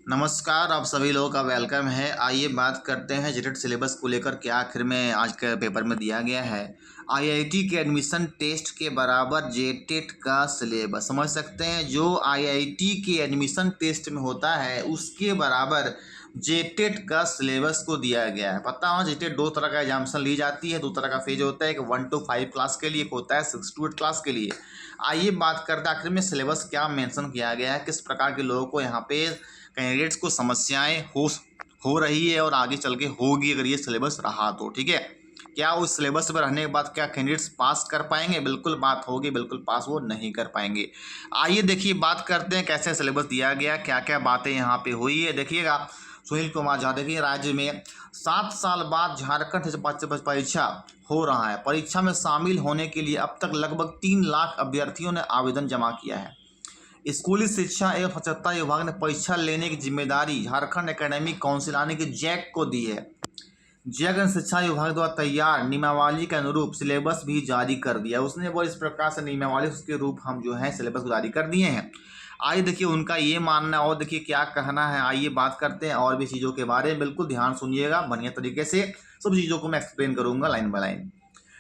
नमस्कार, आप सभी लोगों का वेलकम है। आइए बात करते हैं जेटेट सिलेबस को लेकर क्या आखिर में आज के पेपर में दिया गया है। आईआईटी के एडमिशन टेस्ट के बराबर जेटेट का सिलेबस समझ सकते हैं। जो आईआईटी के एडमिशन टेस्ट में होता है उसके बराबर जेटेट का सिलेबस को दिया गया है। पता हो जेटेट दो तरह का एग्जामिनेशन ली जाती है, दो तरह का फेज होता है, एक 1 to 5 क्लास के लिए, एक होता है 6 to 8 क्लास के लिए। आइए बात करते हैं आखिर में सिलेबस क्या मेंशन किया गया है, किस प्रकार के लोगों को यहाँ पे कैंडिडेट्स को समस्याएं हो रही है और आगे चल के होगी अगर ये सिलेबस रहा तो। ठीक है, क्या उस सिलेबस पर रहने के बाद क्या कैंडिडेट्स पास कर पाएंगे? बिल्कुल बात होगी, बिल्कुल पास वो नहीं कर पाएंगे। आइए देखिए बात करते हैं कैसे सिलेबस दिया गया, क्या क्या बातें यहाँ पे हुई है। देखिएगा सुनील कुमार झा, देखिए राज्य में 7 साल बाद झारखंड से परीक्षा हो रहा है। परीक्षा में शामिल होने के लिए अब तक लगभग 3 लाख अभ्यर्थियों ने आवेदन जमा किया है। स्कूली शिक्षा एवं स्वच्छता विभाग ने परीक्षा लेने की जिम्मेदारी झारखंड एकेडमिक काउंसिल यानी कि जैक को दी है। जैक ने शिक्षा विभाग द्वारा तैयार नियमावली के अनुरूप सिलेबस भी जारी कर दिया। उसने वो इस प्रकार से नियमावली उसके रूप हम जो है सिलेबस जारी कर दिए हैं। आइए देखिए उनका ये मानना और देखिए क्या कहना है। आइए बात करते हैं और भी चीज़ों के बारे में। बिल्कुल ध्यान सुनिएगा बढ़िया तरीके से, सब चीज़ों को मैं एक्सप्लेन करूंगा लाइन बाय लाइन।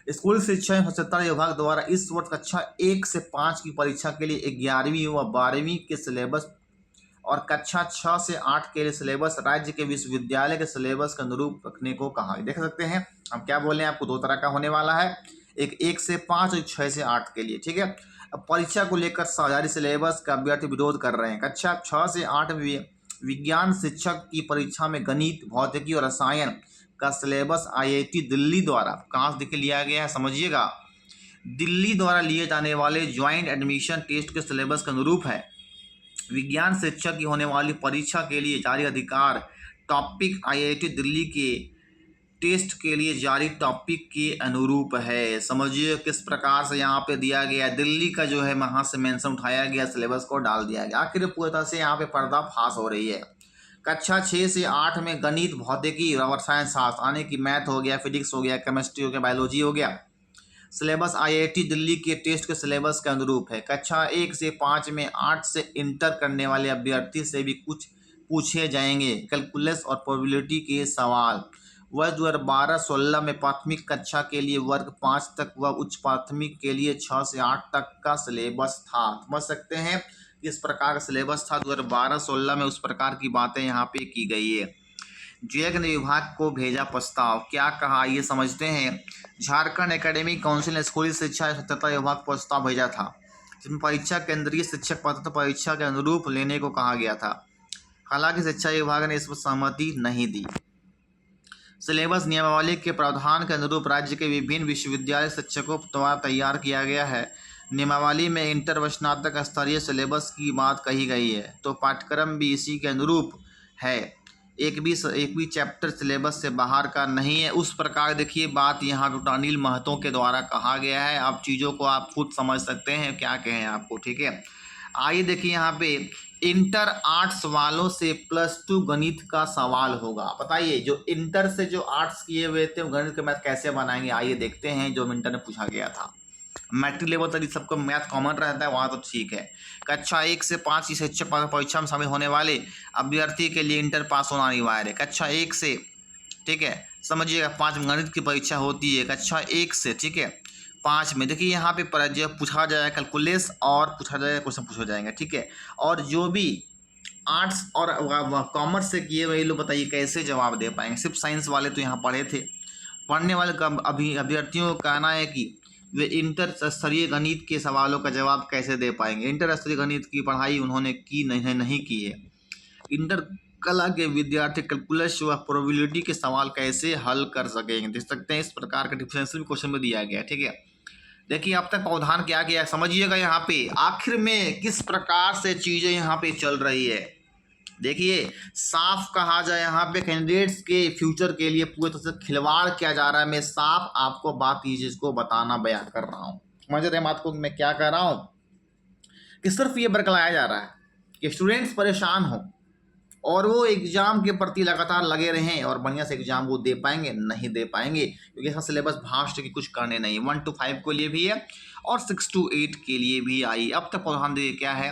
स्कूल शिक्षा एवं स्वच्छता विभाग द्वारा इस वर्ष कक्षा 1 से 5 की परीक्षा के लिए 11वीं व 12वीं के सिलेबस और कक्षा 6 से 8 के लिए सिलेबस राज्य के विश्वविद्यालय के सिलेबस के अनुरूप रखने को कहा है। देख सकते हैं हम क्या बोले, आपको दो तरह का होने वाला है, एक 1 से 5 और 6 से 8 के लिए। ठीक है, अब परीक्षा को लेकर जारी सिलेबस का अभ्यर्थी विरोध कर रहे हैं। कक्षा 6 से 8 में विज्ञान शिक्षक की परीक्षा में गणित, भौतिकी और रसायन का सिलेबस आईआईटी दिल्ली द्वारा कहाँ से लिया गया है समझिएगा, दिल्ली द्वारा लिए जाने वाले ज्वाइंट एडमिशन टेस्ट के सिलेबस के अनुरूप है। विज्ञान शिक्षक की होने वाली परीक्षा के लिए जारी अधिकार टॉपिक आईआईटी दिल्ली के टेस्ट के लिए जारी टॉपिक के अनुरूप है। समझिए किस प्रकार से यहाँ पे दिया गया है, दिल्ली का जो है वहाँ से मेंशन उठाया गया, सिलेबस को डाल दिया गया। आखिर पूरी तरह से यहाँ पे पर्दाफाश हो रही है। कक्षा 6 से 8 में गणित, भौतिकी, रसायन शास्त्र यानी कि मैथ हो गया, फिजिक्स हो गया, केमिस्ट्री हो गया, बायोलॉजी हो गया, सिलेबस आईआईटी दिल्ली के टेस्ट के सिलेबस के अनुरूप है। कक्षा 1 से 5 में 8 से इंटर करने वाले अभ्यर्थी से भी कुछ पूछे जाएंगे कैलकुलस और प्रोबेबिलिटी के सवाल। वर्ष 2012-16 में प्राथमिक कक्षा के लिए वर्ग 5 तक व उच्च प्राथमिक के लिए 6 से 8 तक का सिलेबस था। समझ सकते हैं इस प्रकार का सिलेबस था 2012-16 में, उस प्रकार की बातें यहाँ पे की गई है। जैक ने विभाग को भेजा प्रस्ताव, क्या कहा ये समझते हैं। झारखंड एकेडमिक काउंसिल ने स्कूली शिक्षा एवं स्वच्छता विभाग को प्रस्ताव भेजा था जिसमें परीक्षा केंद्रीय शिक्षक पात्रता परीक्षा के अनुरूप लेने को कहा गया था। हालांकि शिक्षा विभाग ने इस पर सहमति नहीं दी। सिलेबस नियमावली के प्रावधान के अनुरूप राज्य के विभिन्न विश्वविद्यालय शिक्षकों द्वारा तैयार किया गया है। नियमावली में इंटर व स्नातक स्तरीय सिलेबस की बात कही गई है तो पाठ्यक्रम भी इसी के अनुरूप है। एक भी चैप्टर सिलेबस से बाहर का नहीं है। उस प्रकार देखिए बात यहाँ डॉक्टर अनिल महतो के द्वारा कहा गया है। आप चीज़ों को आप खुद समझ सकते हैं क्या कहें आपको। ठीक है, आइए देखिए यहाँ पे इंटर आर्ट्स वालों से +2 गणित का सवाल होगा। बताइए जो इंटर से जो आर्ट्स किए हुए थे गणित के मैथ कैसे बनाएंगे, आइए देखते हैं जो इंटर में पूछा गया था। मैट्रिक लेवल तक सबको मैथ कॉमन रहता है, वहाँ तो ठीक है। कक्षा 1 से 5 की शिक्षक परीक्षा में शामिल होने वाले अभ्यर्थी के लिए इंटर पास होना अनिवार्य है। कक्षा 1 से, ठीक है, समझिएगा 5 गणित की परीक्षा होती है कक्षा 1 से, ठीक है। 5 में देखिए यहाँ पे जो पूछा जाए कैलकुलेस और पूछा जाए क्वेश्चन पूछा जाएंगे, ठीक है। और जो भी आर्ट्स और कॉमर्स से किए हुए लोग बताइए कैसे जवाब दे पाएंगे। सिर्फ साइंस वाले तो यहाँ पढ़े थे। पढ़ने वाले अभ्यर्थियों का कहना है कि वे इंटर स्तरीय गणित के सवालों का जवाब कैसे दे पाएंगे। इंटर स्तरीय गणित की पढ़ाई उन्होंने की नहीं की है। इंटर कला के विद्यार्थी कैलकुलस व प्रोबेबिलिटी के सवाल कैसे हल कर सकेंगे। देख सकते हैं इस प्रकार का डिफरेंशियल क्वेश्चन में दिया गया है, ठीक है। देखिए अब तक प्रावधान क्या किया समझिएगा। यहाँ पे आखिर में किस प्रकार से चीज़ें यहाँ पे चल रही है देखिए, साफ कहा जाए यहाँ पे कैंडिडेट्स के फ्यूचर के लिए पूरी तरह से खिलवाड़ किया जा रहा है। मैं साफ आपको बात ये चीज़ को बताना बयान कर रहा हूँ। समझ रहे हैं बात को मैं क्या कह रहा हूँ कि सिर्फ ये बरकलाया जा रहा है कि स्टूडेंट्स परेशान हो और वो एग्जाम के प्रति लगातार लगे रहें और बढ़िया से एग्जाम वो दे पाएंगे नहीं दे पाएंगे, क्योंकि इसका सिलेबस भास्ट की कुछ करने नहीं। 1 to 5 के लिए भी है और 6 to 8 के लिए भी आई। अब तक प्रावधान देखिए क्या है,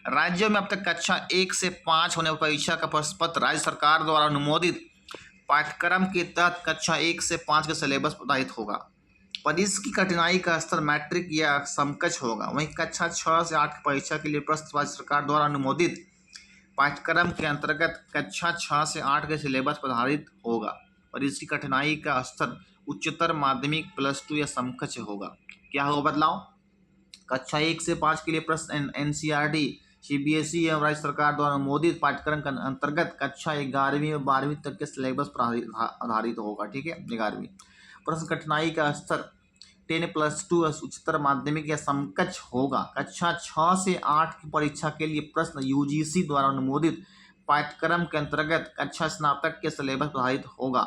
राज्यों में अब तक कक्षा 1 से 5 होने परीक्षा का प्रश्न पत्र राज्य सरकार द्वारा अनुमोदित पाठ्यक्रम के तहत कक्षा 1 से 5 का सिलेबस प्रदाहित होगा, पर इसकी कठिनाई का स्तर मैट्रिक या समकक्ष होगा। वहीं कक्षा 6 से 8 की परीक्षा के लिए प्रश्न राज्य सरकार द्वारा अनुमोदित पाठ्यक्रम के अंतर्गत कक्षा 6 से 8 के सिलेबस पर आधारित होगा, और इसकी कठिनाई का स्तर उच्चतर माध्यमिक +2 या समकक्ष होगा। क्या होगा बदलाव? कक्षा 1 से 5 के लिए प्रश्न NCERT CBSE एवं राज्य सरकार द्वारा अनुमोदित पाठ्यक्रम के अंतर्गत कक्षा 11वीं और 12वीं तक के सिलेबस पर आधारित होगा। ठीक है, 11वीं। प्रश्न कठिनाई का स्तर 10+2 उच्चतर माध्यमिक या समकक्ष होगा। कक्षा 6 से 8 की परीक्षा के लिए प्रश्न UGC द्वारा अनुमोदित पाठ्यक्रम के अंतर्गत कक्षा स्नातक के सिलेबस पर आधारित होगा।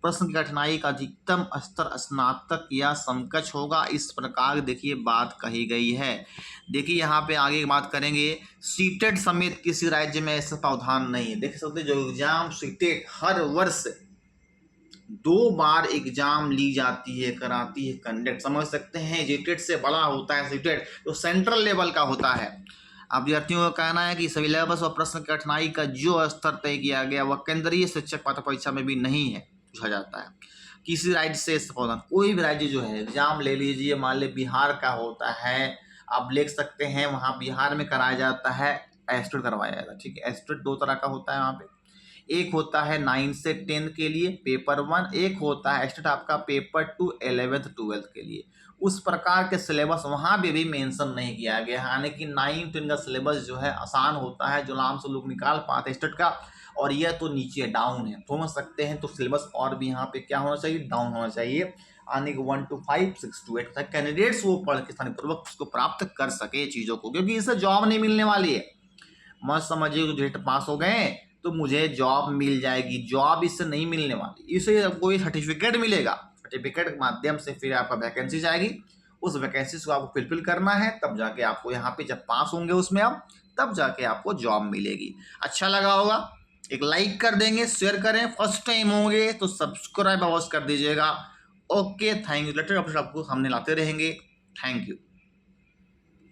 प्रश्न की कठिनाई का अधिकतम स्तर स्नातक या समकक्ष होगा। इस प्रकार देखिए बात कही गई है। देखिए यहाँ पे आगे की बात करेंगे। सीटेट समेत किसी राज्य में ऐसा प्रावधान नहीं है। देख सकते जो एग्जाम सीटेट हर वर्ष 2 बार एग्जाम ली जाती है, कराती है कंडक्ट, समझ सकते हैं। जेटेट से बड़ा होता है सीटेट, जो सेंट्रल लेवल का होता है। अभ्यर्थियों का कहना है कि सिलेबस और प्रश्न की कठिनाई का जो स्तर तय किया गया वह केंद्रीय शिक्षक पात्रता परीक्षा में भी नहीं है पूछा जाता है। किसी राज्य से प्रावधान, कोई भी राज्य जो है एग्जाम ले लीजिए, मान ली बिहार का होता है, आप लिख सकते हैं वहाँ बिहार में कराया जाता है, एस्टेट करवाया जाता है। ठीक है, एस्टेट 2 तरह का होता है वहाँ पे। एक होता है 9 से 10 के लिए पेपर 1, एक होता है एस्टेट आपका पेपर 2 11th 12th के लिए। उस प्रकार के सिलेबस वहाँ पे भी मेंशन नहीं किया गया है, यानी कि 9 10 का सिलेबस जो है आसान होता है, जो आराम से लोग निकाल पाते स्टेट का, और यह तो नीचे डाउन है, समझ सकते हैं। तो सिलेबस और भी यहाँ पे क्या होना चाहिए, डाउन होना चाहिए, आने के 1 to 5 6 to 8 तक कैंडिडेट्स वो पढ़ के स्थानीयपूर्वक उसको प्राप्त कर सके चीज़ों को, क्योंकि इससे जॉब नहीं मिलने वाली है। मत समझिए जेट पास हो गए तो मुझे जॉब मिल जाएगी, जॉब इससे नहीं मिलने वाली। इससे कोई सर्टिफिकेट मिलेगा, सर्टिफिकेट के माध्यम से फिर आपका वैकेंसी जाएगी, उस वैकेंसी को आपको फिलफिल करना है, तब जाके आपको यहाँ पे जब पास होंगे उसमें आप, तब जाके आपको जॉब मिलेगी। अच्छा लगा होगा, एक लाइक कर देंगे, शेयर करें, फर्स्ट टाइम होंगे तो सब्सक्राइब अवश्य कर दीजिएगा। Okay, thank you. Latest update आपको सामने लाते रहेंगे। Thank you.